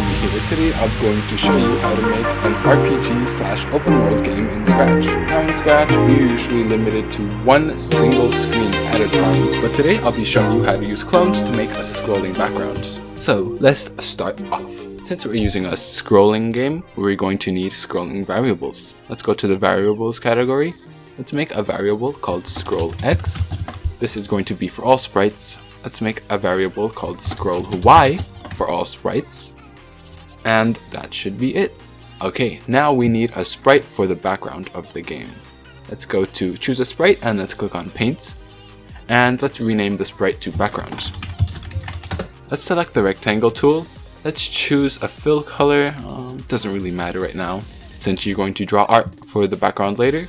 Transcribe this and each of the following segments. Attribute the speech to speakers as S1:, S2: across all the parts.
S1: me here. Today I'm going to show you how to make an RPG / open world game in Scratch. Now in Scratch, we're usually limited to one single screen at a time, but today I'll be showing you how to use clones to make a scrolling background. So let's start off. Since we're using a scrolling game, we're going to need scrolling variables. Let's go to the variables category. Let's make a variable called scrollX. This is going to be for all sprites. Let's make a variable called scrollY for all sprites. And that should be it. Okay, now we need a sprite for the background of the game. Let's go to choose a sprite and let's click on paint. And let's rename the sprite to background. Let's select the rectangle tool. Let's choose a fill color. Doesn't really matter right now since you're going to draw art for the background later.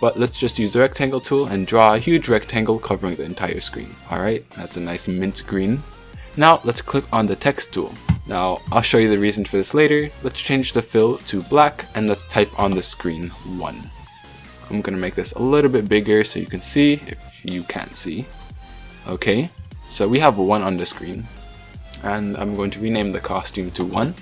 S1: But let's just use the rectangle tool and draw a huge rectangle covering the entire screen. Alright, that's a nice mint green. Now let's click on the text tool. Now I'll show you the reason for this later. Let's change the fill to black and let's type on the screen 1. I'm gonna make this a little bit bigger so you can see if you can't see. Okay, so we have 1 on the screen and I'm going to rename the costume to 1.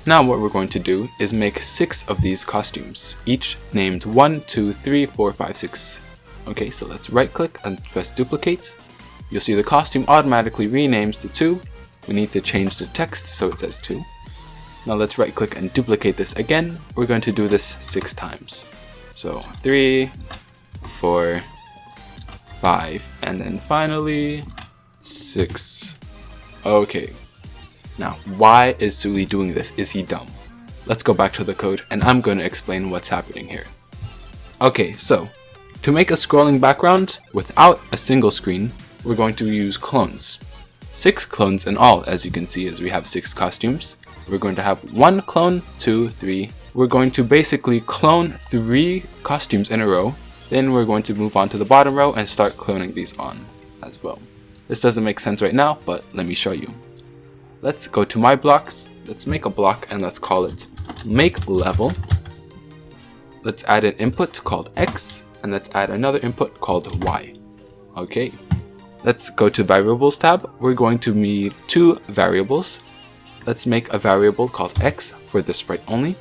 S1: Now what we're going to do is make 6 of these costumes, each named 1, 2, 3, 4, 5, 6. Okay, so let's right click and press duplicate. You'll see the costume automatically renames to 2. We need to change the text so it says 2. Now let's right click and duplicate this again. We're going to do this 6 times. So 3, 4, 5, and then finally 6. Okay. Now, why is Sully doing this? Is he dumb? Let's go back to the code and I'm going to explain what's happening here. Okay, so to make a scrolling background without a single screen, we're going to use clones. 6 clones in all, as you can see, as we have 6 costumes. We're going to have 1 clone, 2, 3. We're going to basically clone 3 costumes in a row. Then we're going to move on to the bottom row and start cloning these on as well. This doesn't make sense right now, but let me show you. Let's go to my blocks. Let's make a block and let's call it make level. Let's add an input called X and let's add another input called Y. Okay. Let's go to variables tab. We're going to need 2 variables. Let's make a variable called X for the sprite only.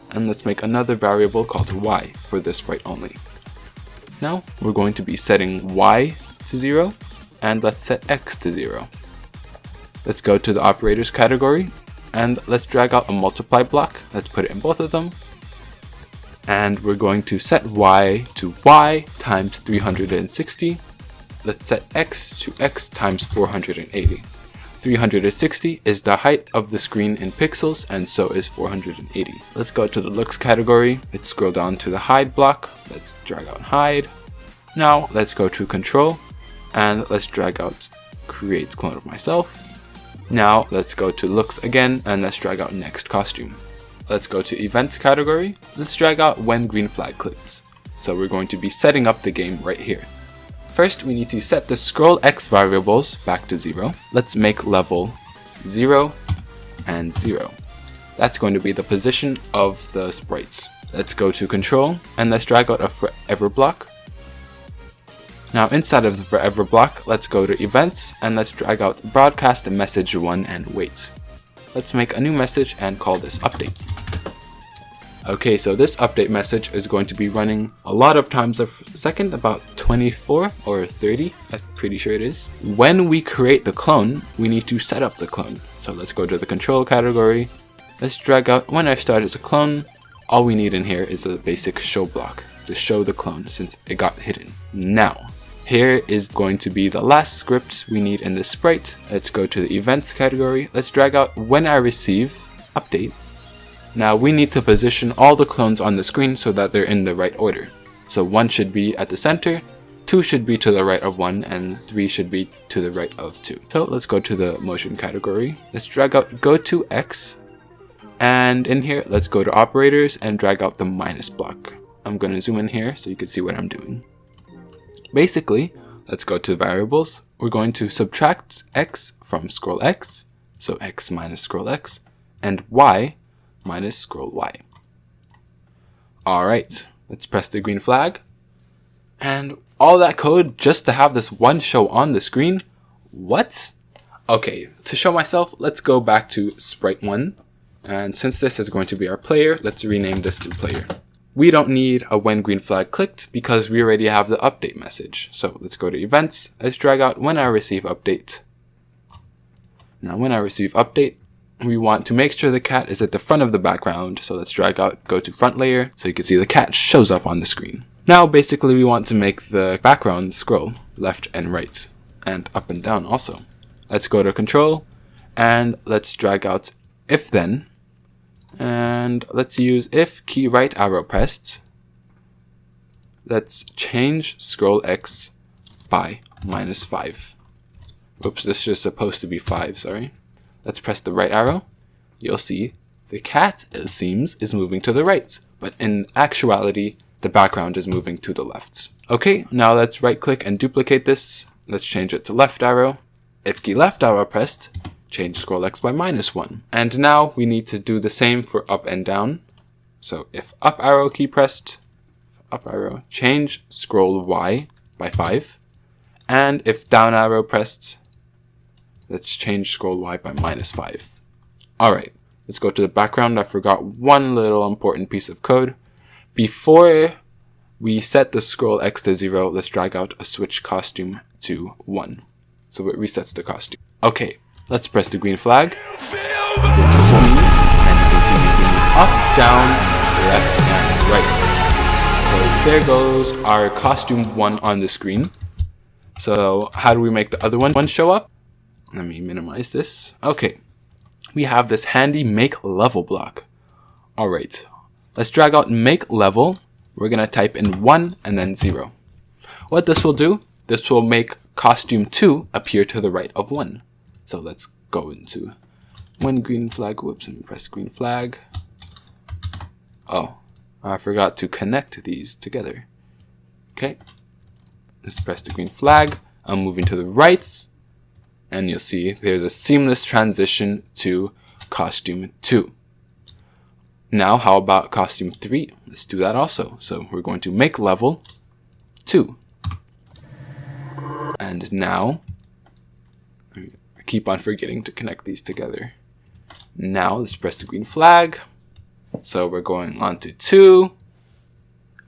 S1: And let's make another variable called Y for the sprite only. Now we're going to be setting Y to 0 and let's set X to 0. Let's go to the operators category and let's drag out a multiply block. Let's put it in both of them. And we're going to set Y to Y times 360. Let's set X to X times 480. 360 is the height of the screen in pixels and so is 480. Let's go to the looks category. Let's scroll down to the hide block. Let's drag out hide. Now let's go to control and let's drag out create clone of myself. Now let's go to looks again and let's drag out next costume. Let's go to events category. Let's drag out when green flag clicks. So we're going to be setting up the game right here. First we need to set the scrollX variables back to 0. Let's make level 0 and 0. That's going to be the position of the sprites. Let's go to control and let's drag out a forever block. Now inside of the forever block, let's go to events and let's drag out broadcast message 1 and wait. Let's make a new message and call this update. Okay, so this update message is going to be running a lot of times a second, about 24 or 30, I'm pretty sure it is. When we create the clone, we need to set up the clone. So let's go to the control category. Let's drag out when I start as a clone. All we need in here is a basic show block to show the clone since it got hidden. Now, here is going to be the last script we need in this sprite. Let's go to the events category. Let's drag out when I receive update. Now we need to position all the clones on the screen so that they're in the right order. So 1 should be at the center, 2 should be to the right of 1, and 3 should be to the right of 2. So let's go to the motion category. Let's drag out go to X. And in here, let's go to operators and drag out the minus block. I'm going to zoom in here so you can see what I'm doing. Basically, let's go to variables. We're going to subtract X from scrollX. So X minus scrollX and Y minus scrollY. Alright, let's press the green flag. And all that code just to have this one show on the screen? What? Okay, to show myself, let's go back to sprite 1. And since this is going to be our player, let's rename this to player. We don't need a when green flag clicked because we already have the update message. So let's go to events. Let's drag out when I receive update. Now when I receive update, we want to make sure the cat is at the front of the background. So let's drag out, go to front layer so you can see the cat shows up on the screen. Now basically we want to make the background scroll left and right and up and down also. Let's go to control and let's drag out if then. And let's use if key right arrow pressed. Let's change scroll X by -5. Oops, this is supposed to be 5, sorry. Let's press the right arrow. You'll see the cat, it seems, is moving to the right, but in actuality, the background is moving to the left. Okay, now let's right click and duplicate this. Let's change it to left arrow. If key left arrow pressed, change scroll X by -1. And now we need to do the same for up and down. So if up arrow key pressed, up arrow, change scroll Y by 5. And if down arrow pressed, let's change scroll Y by -5. Alright, let's go to the background. I forgot one little important piece of code. Before we set the scroll X to 0, let's drag out a switch costume to 1. So it resets the costume. Okay, let's press the green flag. And you can see we can move up, down, left, and right. So there goes our costume 1 on the screen. So how do we make the other one show up? Let me minimize this. Okay, we have this handy make level block. Alright, let's drag out make level. We're going to type in 1 and then 0. What this will do, this will make costume 2 appear to the right of 1. So let's go into when green flag, whoops, let me press green flag. Oh, I forgot to connect these together. Okay, let's press the green flag. I'm moving to the right, and you'll see there's a seamless transition to costume 2. Now, how about costume 3? Let's do that also. So we're going to make level 2. And now, I keep on forgetting to connect these together. Now, let's press the green flag. So we're going on to 2.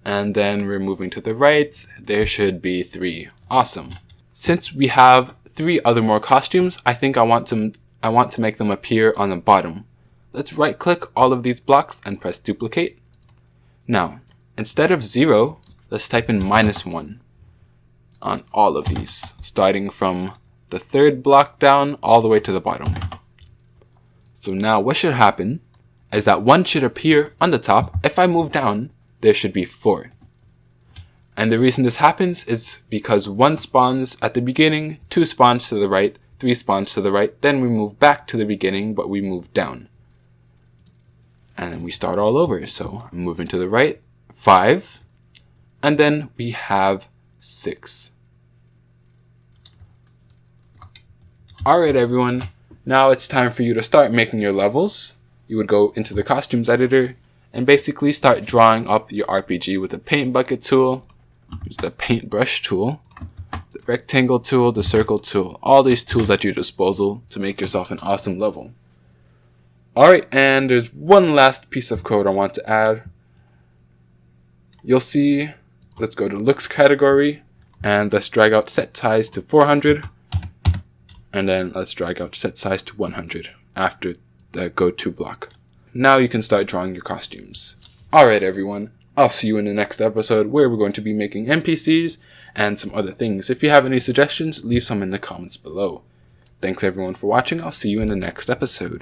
S1: And then we're moving to the right. There should be 3. Awesome. Since we have 3 other more costumes, I think I want to make them appear on the bottom. Let's right click all of these blocks and press duplicate. Now, instead of 0, let's type in -1 on all of these, starting from the 3rd block down all the way to the bottom. So now what should happen is that 1 should appear on the top. If I move down, there should be 4. And the reason this happens is because 1 spawns at the beginning, 2 spawns to the right, 3 spawns to the right, then we move back to the beginning, but we move down. And then we start all over. So I'm moving to the right, 5, and then we have 6. Alright everyone, now it's time for you to start making your levels. You would go into the costumes editor and basically start drawing up your RPG with the paint bucket tool, the paintbrush tool, the rectangle tool, the circle tool, all these tools at your disposal to make yourself an awesome level. Alright, and there's one last piece of code I want to add. You'll see, let's go to looks category and let's drag out set size to 400. And then let's drag out set size to 100 after the go to block. Now you can start drawing your costumes. Alright everyone, I'll see you in the next episode where we're going to be making NPCs and some other things. If you have any suggestions, leave some in the comments below. Thanks everyone for watching, I'll see you in the next episode.